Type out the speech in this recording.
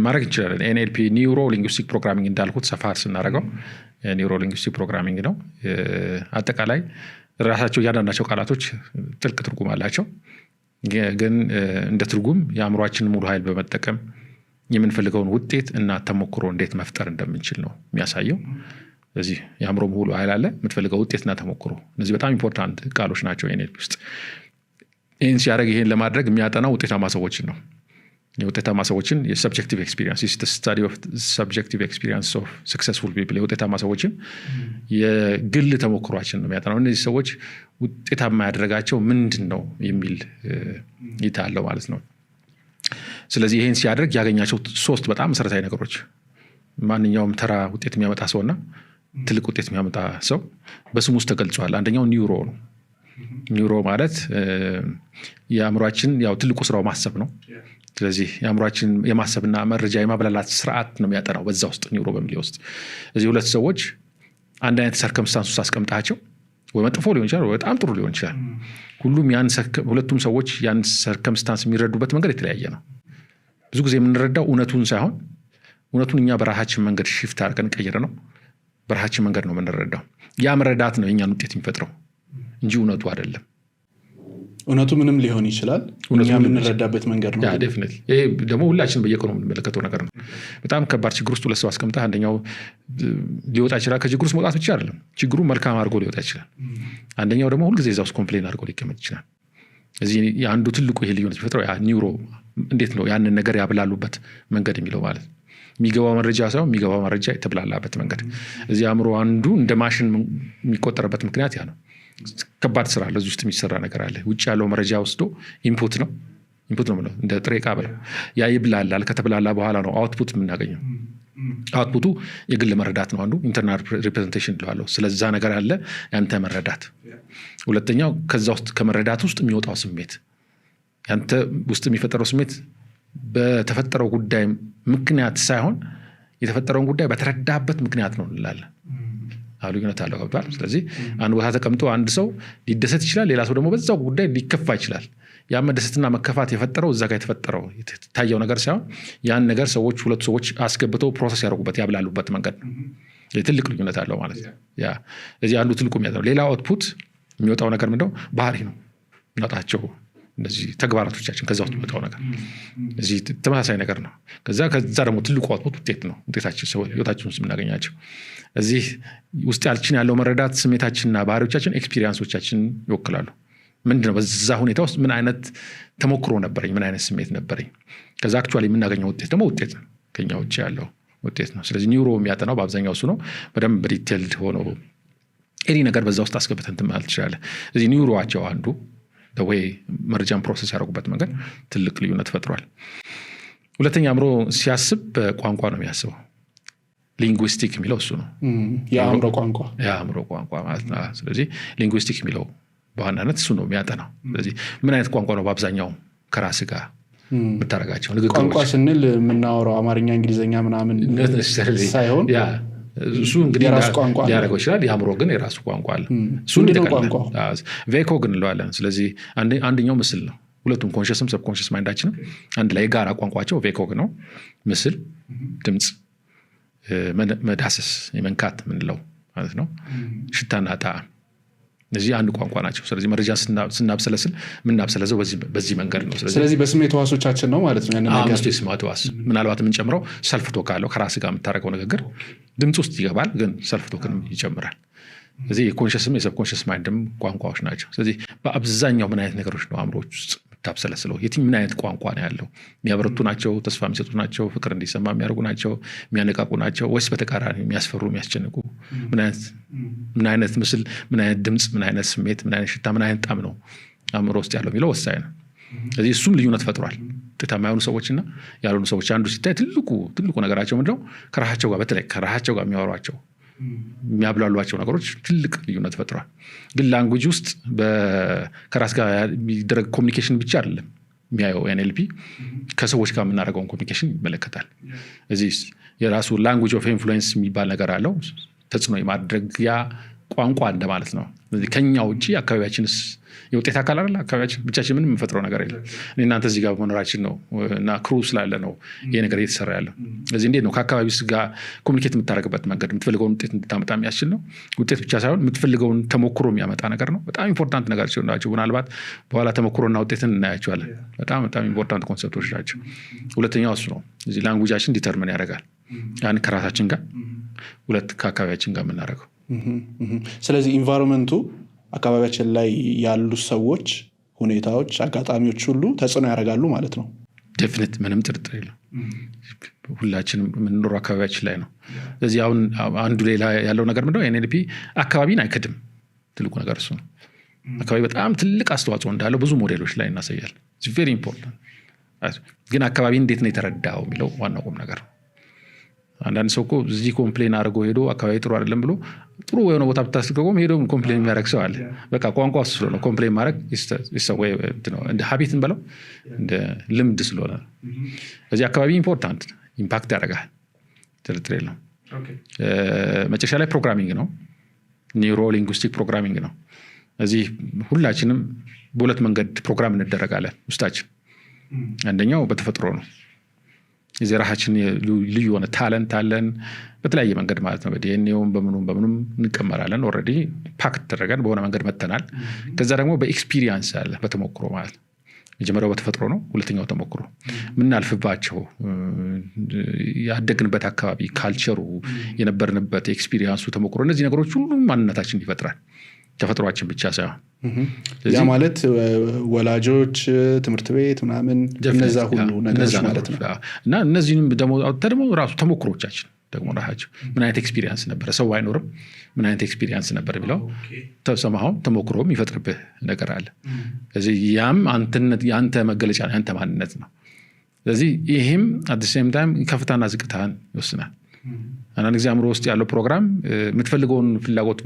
ያን ማድረግ ይችላል NLP ኒውሮ ሊንግዊስቲክ ፕሮግራሚንግ እንዳልኩት ሰፋር ስናደርገው ኒውሮ ሊንግዊስቲክ ፕሮግራሚንግ ነው አጠቃላይ ራሳቸው ያዳናቸው ቃላቶች ጥልቅ ትርጉም አላቸው ግን እንደ ትርጉም የአእምሮአችንን ሙሉ ኃይል በመጠቀም የምንፈልገውን ውጤት እና ተሞክሮ እንዴት መፍጠር እንደምንችል ነው የሚያሳየው ስለዚህ የአእምሮ ሙሉ ኃይል አለ የምትፈልገው ውጤትና ተሞክሮ እነዚህ በጣም ኢምፖርታንት ቃሎች ናቸው NLP ውስጥ ይህን ሲያደርግ ይህን ለማድረግ የሚያጠናው ውጤታማ ሰዎችን ነው የውጤታማ ሰዎችን የሰብጀክቲቭ ኤክስፒሪየንስ is the study of subjective experience of successful people የውጤታማ ሰዎችን የግል ተሞክሯችን ነው የሚያጠናው እነዚህ ሰዎች ውጤታማ ያደረጋቸው ምንድን ነው የሚል እይታ አለው ማለት ነው ስለዚህ ይህን ሲያደርግ ያገኛቸው 3 በጣም መሰረታዊ ነገሮች ማንኛውም ተራ ውጤት የሚያመጣ ሰውና ትልቅ ውጤት የሚያመጣ ሰው በስሙ ውስጥ ተገልጿል አንደኛው ኒውሮ ነው ኒውሮ ማለት የአእምሮአችን ያው ትልቁ ስራው ማሰብ ነው ስለዚህ የአእምሮአችን የማሰብና መረጃ የማብላላት ስርዓት ነው የሚያጠናው በዛ ውስጥ ኒውሮ በሚል ውስጥ እዚህ ሁለት ሰዎች አንድ አይነት ሰርከምስታንስ ውስጥ አስቀምጣቸው ወይ መጥፎ ሊሆን ይችላል ወይ በጣም ጥሩ ሊሆን ይችላል ሁለቱም ሰዎች ያን ሰርከምስታንስ የሚረዱበት መንገድ የተለያየ ነው ብዙ ጊዜ የምንረዳው እውነቱን ሳይሆን እውነቱን እኛ በራሳችን መንገድ ሽፍት አድርገን ቀይረ ነው በራሳችን መንገድ ነው የምንረዳው ያ መረዳት ነው የኛን ውጤት የሚፈጥረው እንጂ እውነቱ አይደለም እውነቱ ምንም ሊሆን ይችላል እኛ የምንረዳበት መንገድ ነው ዴፊኒትሊ ይሄ ደግሞ ሁላችን በየቀኑ የምንመለከተው ነገር ነው በጣም ከባድ ችግር ውስጥ ለሰው አስቀምጣ አንደኛው ሊወጣ ይችላል ከችግሩ ውስጥ መውጣት ብቻ አይደለም ችግሩ መልካም አድርጎ ሊወጣ ይችላል አንደኛው ደግሞ ሁልጊዜ እዛው ኮምፕሌን አድርጎ ሊቀመጥ ይችላል እዚህ አንዱ ትልቁ ይሄ ልዩነት የሚፈጥረው ያ ኒውሮ እንዴት ነው ያንን ነገር ያብላሉበት መንገድ የሚለው ማለት የሚገባው መረጃ ሳይሆን የሚገባው መረጃ የተብላላበት መንገድ እዚህ አእምሮ አንዱ እንደ ማሽን የሚቆጠርበት ምክንያት ያ ነው ከባድ ስራ አለ እዚህ ውስጥ የሚሰራ ነገር አለ ውጭ ያለው መረጃ ወስዶ ኢንፑት ነው ማለት እንደ ጥሬ ዕቃ ብለው ያ ይብላላል ከተብላላ በኋላ ነው አውትፑት የምናገኘው አውትፑቱ የግል መረዳት ነው አንዱ ኢንተርናል ሪፕሬዘንቴሽን ይላል ስለዛ ነገር አለ ያንተ መረዳት ሁለተኛው ከዛ ውስጥ ከመረዳት ውስጥ የሚወጣው ስሜት ያንተ ውስጥ የሚፈጠረው ስሜት በተፈጠረው ጉዳይ ምክንያት ሳይሆን የተፈጠረውን ጉዳይ በተረዳበት ምክንያት ነው እንላለን አሉኝነት አለው ከባድ ስለዚህ አንድ ቦታ ተቀምጦ አንድ ሰው ሊደሰት ይችላል ሌላ ሰው ደግሞ በዛው ጉዳይ ሊከፋ ይችላል ያ መደሰትና መከፋት የፈጠረው እዛ ጋር የተፈጠረው ታየው ነገር ሳይሆን ያን ነገር ሁለት ሰዎች አስገብተው ፕሮሰስ ያደርጉበት ያብላሉበት መንገድ ነው የትልቅ ልዩነት አለው ማለት ያ እዚህ አንዱ ትልቁ የሚያደርገው ሌላ አውትፑት የሚወጣው ነገር ምንድነው ባህሪ ነው እናጣቸው እንደዚህ ተግባራቶቻችን ከዛ ውስጥ የሚወጣው ነገር እዚህ ተመሳሳይ ነገር ነው ከዛ ደግሞ ትልቁ አውትፑት ውጤት ነው ውጤታችን ሰው ህይወታችን ውስጥ የምናገኛቸው እዚህ ውስጥ ያለው መረዳት ስሜታችንና ባህሪዎቻችን ኤክስፒሪየንሶቻችን ይወክላሉ ምንድነው በዛ ሁኔታ ውስጥ ምን አይነት ተሞክሮ ነበረኝ ምን አይነት ስሜት ነበረኝ ከዛ አክቹአሊ የምናገኘው ውጤት ደግሞ ውጤት ነው ከኛ ውጭ ያለው ውጤት ነው ስለዚህ ኒውሮ የሚያጠናው በአብዛኛው እሱ ነው በደንብ ዲቴይልድ ሆኖ እኔ ነገር በዛ ውስጥ አስገብተን ማለት ይችላል እዚህ ኒውሮአቸው አንዱ ወይ መረጃን ፕሮሰስ ያደርጉበት መንገድ ትልቅ ልዩነት ፈጥሯል ሁለተኛ አእምሮ ሲያስብ በቋንቋ ነው የሚያስበው ሊንግዊስቲክ የሚለው እሱ ነው የአእምሮ ቋንቋ ማለት ነው ስለዚህ ሊንግዊስቲክ የሚለው በዋናነት እሱ ነው የሚያጠናው ስለዚህ ምን አይነት ቋንቋ ነው በአብዛኛው ከራስ ጋር የምታደርጋቸው ንግግሮች ቋንቋ ስንል የምናወራው አማርኛ እንግሊዘኛ ምናምን ሳይሆን እሱ እንግዲህ ሊያደርገው ይችላል የአእምሮ ግን የራሱ ቋንቋ አለ እሱ ቬኮ ግን እንለዋለን ስለዚህ አንደኛው ምስል ነው ሁለቱም ኮንሽስም ሰብኮንሽስ ማይንዳችንም አንድ ላይ የጋራ ቋንቋቸው ቬኮ ነው ምስል ድምፅ መዳሰስ የመንካት ምንለው ማለት ነው ሽታና ጣዕም እነዚህ አንድ ቋንቋ ናቸው ስለዚህ መረጃ ስናብሰለስል ምናብሰለዘው በዚህ መንገድ ነው ስለዚህ በስሜት ህዋሶቻችን ነው ማለት ነው ያንን ነገር ስሜት ህዋስ ምናልባት የምንጨምረው ሰልፍ ቶክ አለው ከራስ ጋር የምታደርገው ንግግር ድምጽ ውስጥ ይገባል ግን ሰልፍ ቶክንም ይጨምራል ስለዚህ የኮንሽስም የሰብኮንሽስ ማይንድም ቋንቋዎች ናቸው ስለዚህ በአብዛኛው ምን አይነት ነገሮች ነው አእምሮዎች ውስጥ ታብሰለስለው ምን አይነት ቋንቋ ነው ያለው የሚያበረቱ ናቸው ተስፋ የሚሰጡ ናቸው ፍቅር እንዲሰማ የሚያደርጉ ናቸው የሚያነቃቁ ናቸው ወይስ በተቃራኒ የሚያስፈሩ የሚያስጨንቁ ምን አይነት ምስል ምን አይነት ድምጽ ምን አይነት ስሜት ምን አይነት ሽታ ምን አይነት ጣዕም ነው አእምሮ ውስጥ ያለው የሚለው ወሳኝ ነው ስለዚህ እሱም ልዩነት ፈጥሯል ውጤታማ የሆኑ ሰዎችና ያልሆኑ ሰዎች አንዱ ሲታይ ትልቁ ነገራቸው ምንድነው ከራሳቸው ጋር በተለይ ከራሳቸው ጋር የሚያወሯቸው የሚያብላሏቸው ነገሮች ትልቅ ልዩነት ፈጥሯል ግን ላንጉዌጅ ውስጥ ከራስ ጋር የሚደረግ ኮሚኒኬሽን ብቻ አይደለም የሚያየው NLP ከሰዎች ጋር የምናደርገውን ኮሚኒኬሽን ይመለከታል እዚህ የራሱ ላንጉዌጅ ኦፍ ኢንፍሉዌንስ የሚባል ነገር አለው ተጽዕኖ የማድረግ ያ ቋንቋ እንደማለት ነው ከኛ ውጪ አካባቢያችንስ የውጤት አካል አይደል? አካባቢያችን ብቻችን ምንም የምንፈጥረው ነገር የለም። እኔ እናንተ እዚህ ጋር መኖራችን ነው እና ክሩ ስላለ ነው ይሄ ነገር እየተሰራ ያለው። ስለዚህ እንዴት ነው ከአካባቢስ ጋር ኮሚኒኬት የምታደርግበት መንገድ የምትፈልገውን ውጤት እንድታመጣ የሚያስችል ነው። ውጤት ብቻ ሳይሆን የምትፈልገውን ተሞክሮ የሚያመጣ ነገር ነው። በጣም ኢምፖርታንት ነገር ናቸው። ምናልባት በኋላ ተሞክሮና ውጤትን እናያቸዋለን። በጣም በጣም ኢምፖርታንት ኮንሰፕቶች ናቸው። ሁለተኛው እሱ ነው። እዚህ ላንጉጃችን ዲተርሚን ያደርጋል ያን ከራሳችን ጋር፣ ሁለት ከአካባቢያችን ጋር የምናደርገው። ስለዚህ ኢንቫይሮንመንቱ አካባቢያችን ላይ ያሉ ሰዎች፣ ሁኔታዎች፣ አጋጣሚዎች ሁሉ ተጽዕኖ ያደርጋሉ ማለት ነው። ዴፊኒት ምንም ጥርጥር የለም። ሁላችንም የምንኖረው አካባቢያችን ላይ ነው። ስለዚህ አሁን አንዱ ሌላ ያለው ነገር ምንድነው? ኤንኤልፒ አካባቢን አይክድም። ትልቁ ነገር እሱ ነው። አካባቢ በጣም ትልቅ አስተዋጽኦ እንዳለው ብዙ ሞዴሎች ላይ እናሳያል። ቬሪ ኢምፖርታንት። ግን አካባቢ እንዴት ነው የተረዳው የሚለው ዋናው ቁም ነገር ነው። አንዳንድ ሰው እኮ እዚህ ኮምፕሌን አድርጎ ሄዶ አካባቢ ጥሩ አይደለም ብሎ ጥሩ የሆነ ቦታ ብታስገቆም ሄዶ ኮምፕሌን የሚያደርግ ሰው አለ። በቃ ቋንቋ ስለሆነ ኮምፕሌን ማድረግ እንደ ሀቢት እንበለው እንደ ልምድ ስለሆነ እዚህ አካባቢ ኢምፖርታንት ኢምፓክት ያደርጋል። ጥርጥር የለውም። መጨረሻ ላይ ፕሮግራሚንግ ነው፣ ኒውሮ ሊንጉስቲክ ፕሮግራሚንግ ነው። እዚህ ሁላችንም በሁለት መንገድ ፕሮግራም እንደረጋለን ውስጣችን። አንደኛው በተፈጥሮ ነው። የዚህ ራሳችን ልዩ የሆነ ታለንት አለን በተለያየ መንገድ ማለት ነው። በዲኤንኤውም በምኑም እንቀመራለን። ኦልሬዲ ፓክት ተደረገን በሆነ መንገድ መተናል። ከዛ ደግሞ በኤክስፒሪየንስ አለ፣ በተሞክሮ ማለት ነው። መጀመሪያው በተፈጥሮ ነው፣ ሁለተኛው ተሞክሮ። ምናልፍባቸው ያደግንበት አካባቢ፣ ካልቸሩ፣ የነበርንበት ኤክስፒሪየንሱ፣ ተሞክሮ፣ እነዚህ ነገሮች ሁሉም ማንነታችን ይፈጥራል፣ ተፈጥሯችን ብቻ ሳይሆን። ያ ማለት ወላጆች፣ ትምህርት ቤት ምናምን እነዛ ሁሉ ነገሮች ማለት ነው። እና እነዚህንም ደግሞ ራሱ ተሞክሮቻችን ደግሞ ራሳቸው ምን አይነት ኤክስፒሪየንስ ነበር፣ ሰው አይኖርም ምን አይነት ኤክስፒሪየንስ ነበር ቢለው ተሰማው ተሞክሮም ይፈጥርብህ ነገር አለ። ስለዚህ ያም ያንተ መገለጫ ነው፣ ያንተ ማንነት ነው። ስለዚህ ይሄም at the same time ከፍታና ዝቅታን ይወስናል። አንዳንድ ጊዜ አእምሮ ውስጥ ያለው ፕሮግራም የምትፈልገውን ፍላጎት